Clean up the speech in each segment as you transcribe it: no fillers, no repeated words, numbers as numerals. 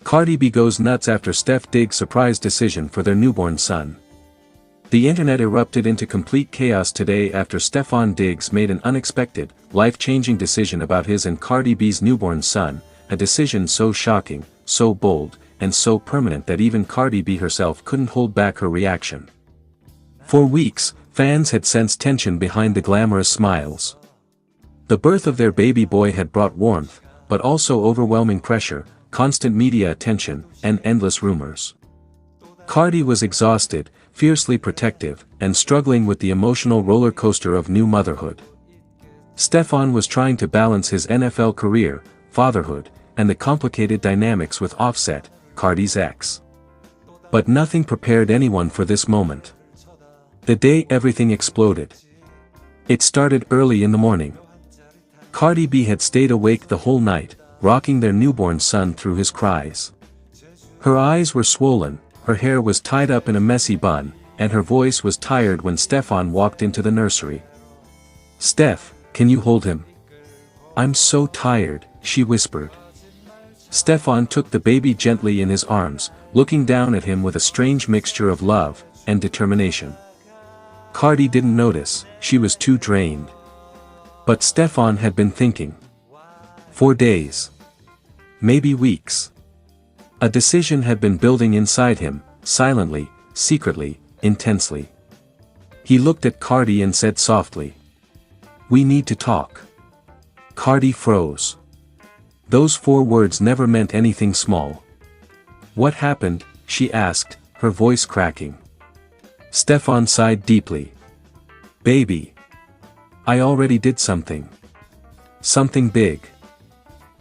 Cardi B goes nuts after Stef Diggs' surprise decision for their newborn son. The internet erupted into complete chaos today after Stefon Diggs made an unexpected, life-changing decision about his and Cardi B's newborn son, a decision so shocking, so bold, and so permanent that even Cardi B herself couldn't hold back her reaction. For weeks, fans had sensed tension behind the glamorous smiles. The birth of their baby boy had brought warmth, but also overwhelming pressure, constant media attention, and endless rumors. Cardi was exhausted, fiercely protective, and struggling with the emotional roller coaster of new motherhood. Stefon was trying to balance his NFL career, fatherhood, and the complicated dynamics with Offset, Cardi's ex. But nothing prepared anyone for this moment. The day everything exploded. It started early in the morning. Cardi B had stayed awake the whole night, rocking their newborn son through his cries. Her eyes were swollen, her hair was tied up in a messy bun, and her voice was tired when Stefon walked into the nursery. "Stef, can you hold him? I'm so tired," she whispered. Stefon took the baby gently in his arms, looking down at him with a strange mixture of love and determination. Cardi didn't notice, she was too drained. But Stefon had been thinking. For days. Maybe weeks. A decision had been building inside him, silently, secretly, intensely. He looked at Cardi and said softly, "We need to talk." Cardi froze. Those 4 words never meant anything small. "What happened?" she asked, her voice cracking. Stefon sighed deeply. "Baby. I already did something. Something big.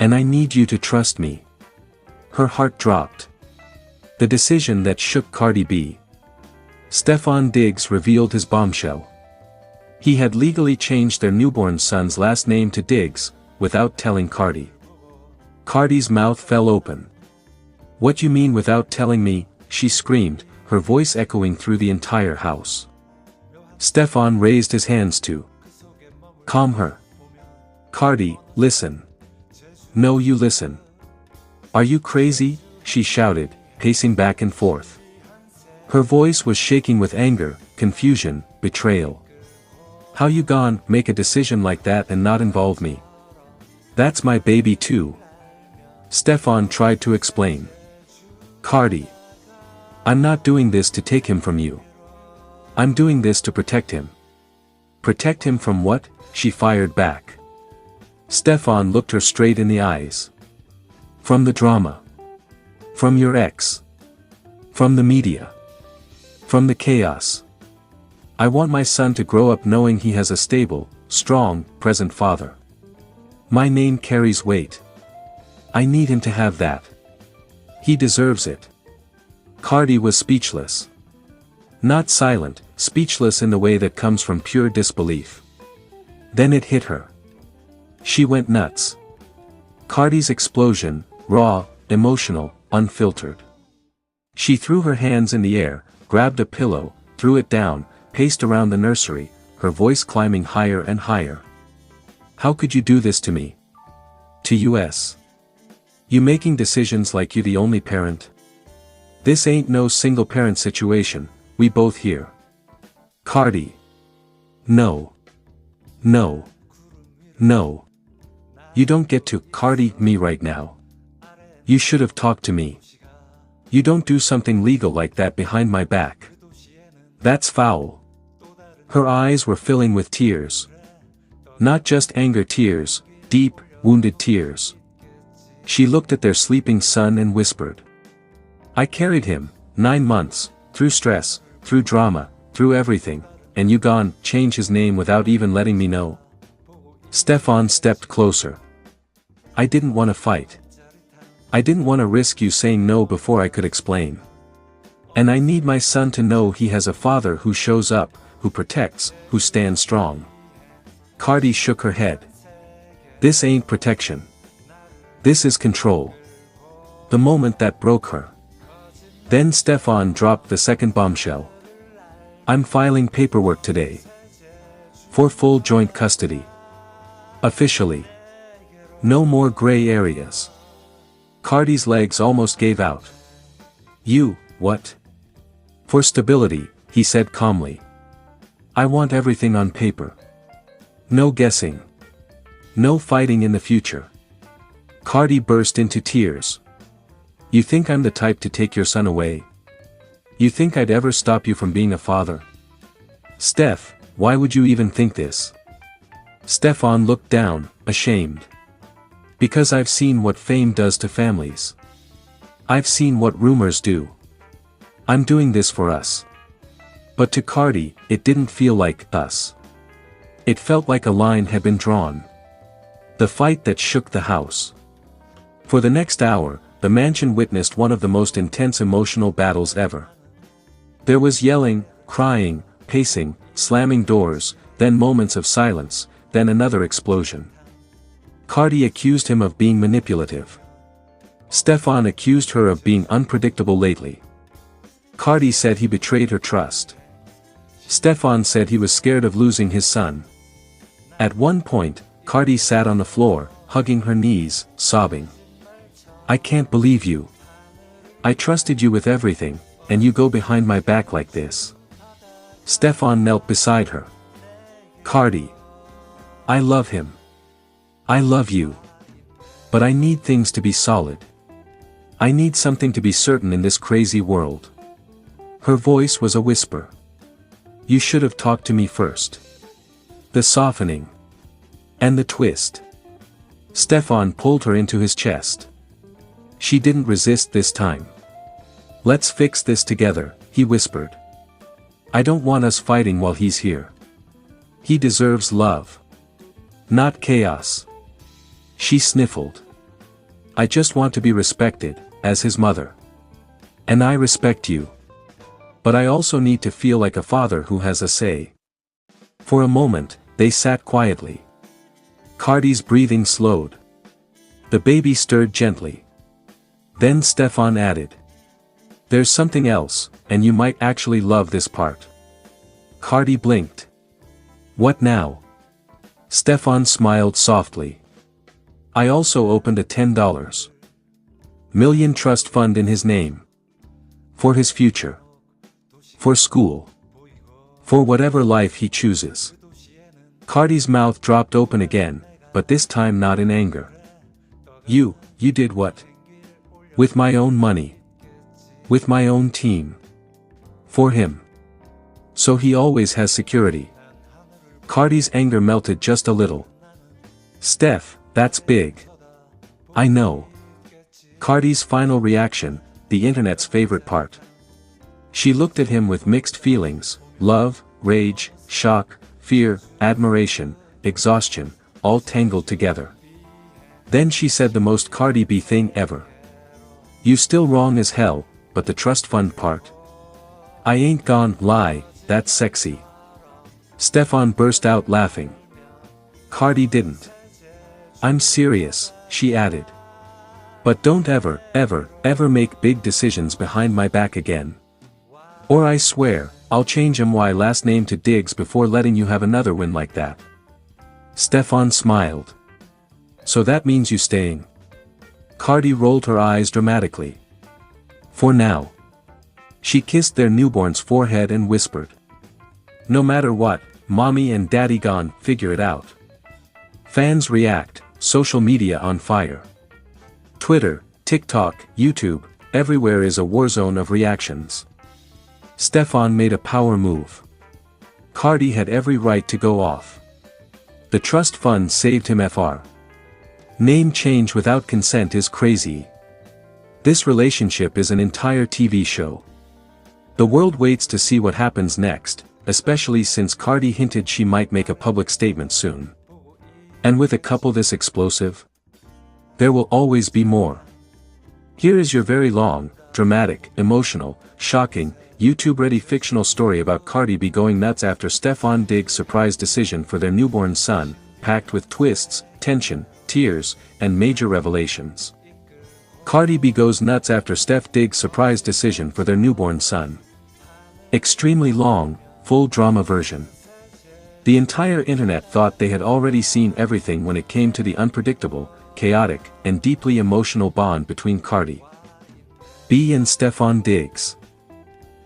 And I need you to trust me." Her heart dropped. The decision that shook Cardi B. Stefon Diggs revealed his bombshell. He had legally changed their newborn son's last name to Diggs, without telling Cardi. Cardi's mouth fell open. "What you mean without telling me?" she screamed, her voice echoing through the entire house. Stefon raised his hands to calm her. "Cardi, listen. No, you listen. Are you crazy?" she shouted, pacing back and forth. Her voice was shaking with anger, confusion, betrayal. "How you gonna make a decision like that and not involve me? That's my baby too." Stefon tried to explain. "Cardi. I'm not doing this to take him from you. I'm doing this to protect him." "Protect him from what?" she fired back. Stefon looked her straight in the eyes. "From the drama. From your ex. From the media. From the chaos. I want my son to grow up knowing he has a stable, strong, present father. My name carries weight. I need him to have that. He deserves it." Cardi was speechless. Not silent, speechless in the way that comes from pure disbelief. Then it hit her. She went nuts. Cardi's explosion, raw, emotional, unfiltered. She threw her hands in the air, grabbed a pillow, threw it down, paced around the nursery, her voice climbing higher and higher. "How could you do this to me? To us? You making decisions like you the only parent? This ain't no single parent situation, we both here." "Cardi. No. No. No. You don't get to Cardi me right now. You should have talked to me. You don't do something legal like that behind my back. That's foul." Her eyes were filling with tears. Not just anger tears, deep, wounded tears. She looked at their sleeping son and whispered. "I carried him, 9 months, through stress, through drama, through everything, and you gone change his name without even letting me know." Stefon stepped closer. "I didn't want to fight. I didn't want to risk you saying no before I could explain. And I need my son to know he has a father who shows up, who protects, who stands strong." Cardi shook her head. "This ain't protection. This is control." The moment that broke her. Then Stefon dropped the second bombshell. "I'm filing paperwork today. For full joint custody. Officially. No more gray areas." Cardi's legs almost gave out. You, what? For stability, he said calmly. I want everything on paper. No guessing. No fighting in the future. Cardi burst into tears. You think I'm the type to take your son away? You think I'd ever stop you from being a father? Stef, why would you even think this? Stefan looked down, ashamed. Because I've seen what fame does to families. I've seen what rumors do. I'm doing this for us. But to Cardi, it didn't feel like us. It felt like a line had been drawn. The fight that shook the house. For the next hour, the mansion witnessed one of the most intense emotional battles ever. There was yelling, crying, pacing, slamming doors, then moments of silence, then another explosion. Cardi accused him of being manipulative. Stefan accused her of being unpredictable lately. Cardi said he betrayed her trust. Stefan said he was scared of losing his son. At one point, Cardi sat on the floor, hugging her knees, sobbing. I can't believe you. I trusted you with everything, and you go behind my back like this. Stefan knelt beside her. Cardi. I love him. I love you. But I need things to be solid. I need something to be certain in this crazy world. Her voice was a whisper. You should have talked to me first. The softening. And the twist. Stefan pulled her into his chest. She didn't resist this time. Let's fix this together, he whispered. I don't want us fighting while he's here. He deserves love. Not chaos. She sniffled. I just want to be respected, as his mother. And I respect you. But I also need to feel like a father who has a say. For a moment, they sat quietly. Cardi's breathing slowed. The baby stirred gently. Then Stefan added. There's something else, and you might actually love this part. Cardi blinked. What now? Stefan smiled softly. I also opened a $10 million trust fund in his name. For his future. For school. For whatever life he chooses. Cardi's mouth dropped open again, but this time not in anger. You did what? With my own money. With my own team. For him. So he always has security. Cardi's anger melted just a little. Stef, that's big. I know. Cardi's final reaction, the internet's favorite part. She looked at him with mixed feelings, love, rage, shock, fear, admiration, exhaustion, all tangled together. Then she said the most Cardi B thing ever. You still wrong as hell, but the trust fund part. I ain't gon' lie, that's sexy. Stefan burst out laughing. Cardi didn't. I'm serious, she added. But don't ever, ever make big decisions behind my back again. Or I swear, I'll change my last name to Diggs before letting you have another win like that. Stefan smiled. So that means you staying? Cardi rolled her eyes dramatically. For now. She kissed their newborn's forehead and whispered. No matter what, mommy and daddy gone, figure it out. Fans react, social media on fire. Twitter, TikTok, YouTube, everywhere is a war zone of reactions. Stefan made a power move. Cardi had every right to go off. The trust fund saved him Fr. Name change without consent is crazy. This relationship is an entire TV show. The world waits to see what happens next, especially since Cardi hinted she might make a public statement soon. And with a couple this explosive, there will always be more. Here is your very long, dramatic, emotional, shocking, YouTube-ready fictional story about Cardi B going nuts after Stefan Diggs' surprise decision for their newborn son, packed with twists, tension, tears, and major revelations. Cardi B goes nuts after Stef Diggs' surprise decision for their newborn son. Extremely long, full drama version. The entire internet thought they had already seen everything when it came to the unpredictable, chaotic, and deeply emotional bond between Cardi B and Stefan Diggs.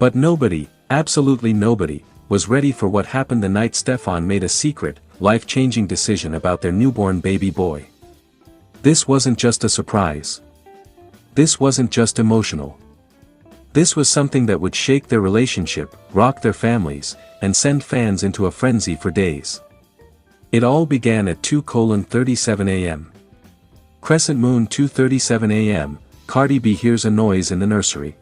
But nobody, absolutely nobody, was ready for what happened the night Stefan made a secret, life-changing decision about their newborn baby boy. This wasn't just a surprise. This wasn't just emotional. This was something that would shake their relationship, rock their families, and send fans into a frenzy for days. It all began at 2:37 a.m. Crescent moon 2:37 a.m., Cardi B hears a noise in the nursery.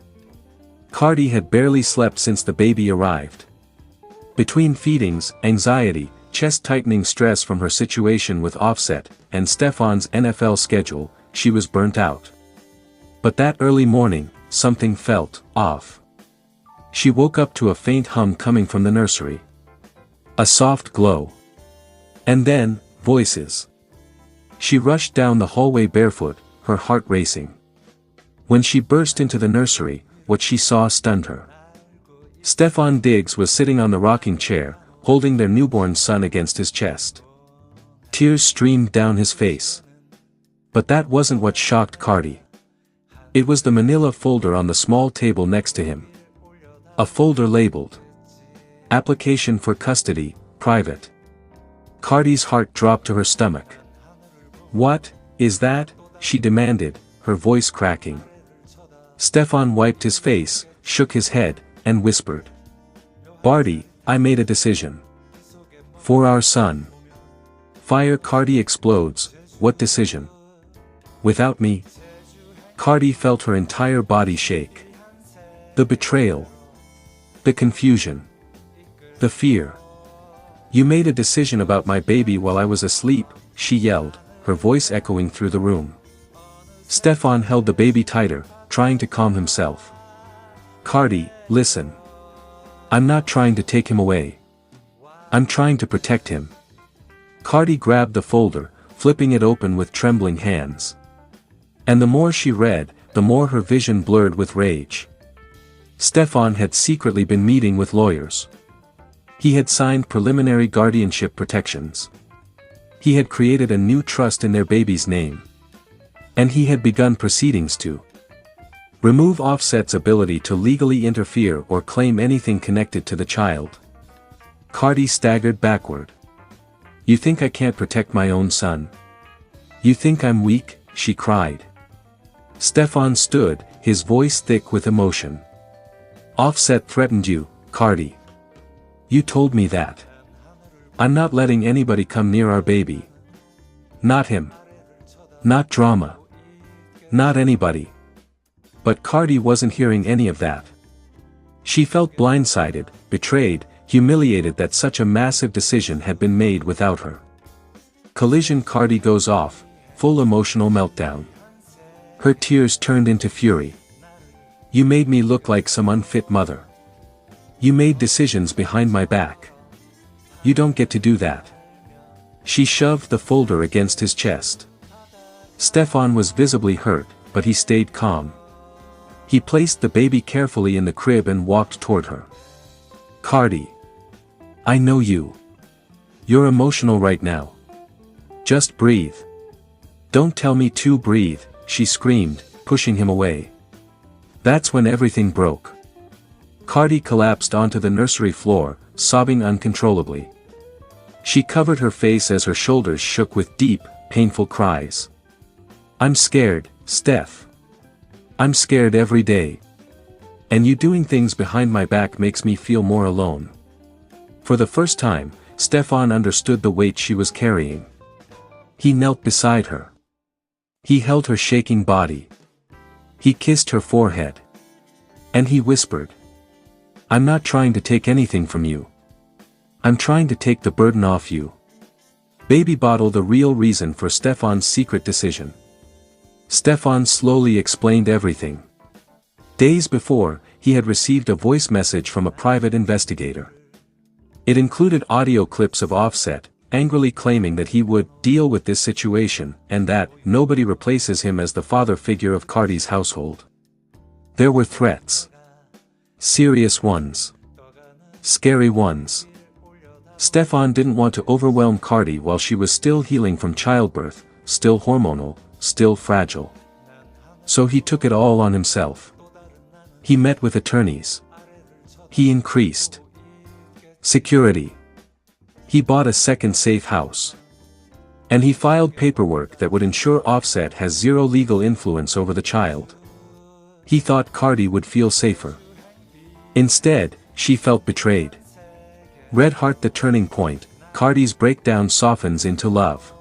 Cardi had barely slept since the baby arrived. Between feedings, anxiety, chest-tightening stress from her situation with Offset, and Stefan's NFL schedule, she was burnt out. But that early morning, something felt off. She woke up to a faint hum coming from the nursery. A soft glow. And then, voices. She rushed down the hallway barefoot, her heart racing. When she burst into the nursery, what she saw stunned her. Stefan Diggs was sitting on the rocking chair, holding their newborn son against his chest. Tears streamed down his face. But that wasn't what shocked Cardi. It was the manila folder on the small table next to him. A folder labeled "Application for Custody, Private." Cardi's heart dropped to her stomach. "What is that?" she demanded, her voice cracking. Stefan wiped his face, shook his head, and whispered. "Barty, I made a decision. For our son." Fire Cardi explodes. "What decision?" "Without me." Cardi felt her entire body shake. The betrayal. The confusion. The fear. "You made a decision about my baby while I was asleep," she yelled, her voice echoing through the room. Stefan held the baby tighter, trying to calm himself. "Cardi, listen. I'm not trying to take him away. I'm trying to protect him." Cardi grabbed the folder, flipping it open with trembling hands. And the more she read, the more her vision blurred with rage. Stefan had secretly been meeting with lawyers. He had signed preliminary guardianship protections. He had created a new trust in their baby's name. And he had begun proceedings to remove Offset's ability to legally interfere or claim anything connected to the child. Cardi staggered backward. "You think I can't protect my own son? You think I'm weak?" she cried. Stefan stood, his voice thick with emotion. "Offset threatened you, Cardi. You told me that. I'm not letting anybody come near our baby. Not him. Not drama. Not anybody." But Cardi wasn't hearing any of that. She felt blindsided, betrayed, humiliated that such a massive decision had been made without her. Collision. Cardi goes off, full emotional meltdown. Her tears turned into fury. "You made me look like some unfit mother. You made decisions behind my back. You don't get to do that." She shoved the folder against his chest. Stefan was visibly hurt, but he stayed calm. He placed the baby carefully in the crib and walked toward her. "Cardi. I know you. You're emotional right now. Just breathe. Don't tell me to breathe," she screamed, pushing him away. That's when everything broke. Cardi collapsed onto the nursery floor, sobbing uncontrollably. She covered her face as her shoulders shook with deep, painful cries. "I'm scared, Stef. I'm scared every day. And you doing things behind my back makes me feel more alone." For the first time, Stefan understood the weight she was carrying. He knelt beside her. He held her shaking body. He kissed her forehead. And he whispered, "I'm not trying to take anything from you. I'm trying to take the burden off you." Baby bottle. The real reason for Stefan's secret decision. Stefan slowly explained everything. Days before, he had received a voice message from a private investigator. It included audio clips of Offset, angrily claiming that he would deal with this situation, and that nobody replaces him as the father figure of Cardi's household. There were threats. Serious ones. Scary ones. Stefan didn't want to overwhelm Cardi while she was still healing from childbirth, still hormonal, still fragile. So he took it all on himself. He met with attorneys. He increased security. He bought a second safe house. And he filed paperwork that would ensure Offset has zero legal influence over the child. He thought Cardi would feel safer. Instead, she felt betrayed. Red Heart: The turning point, Cardi's breakdown softens into love.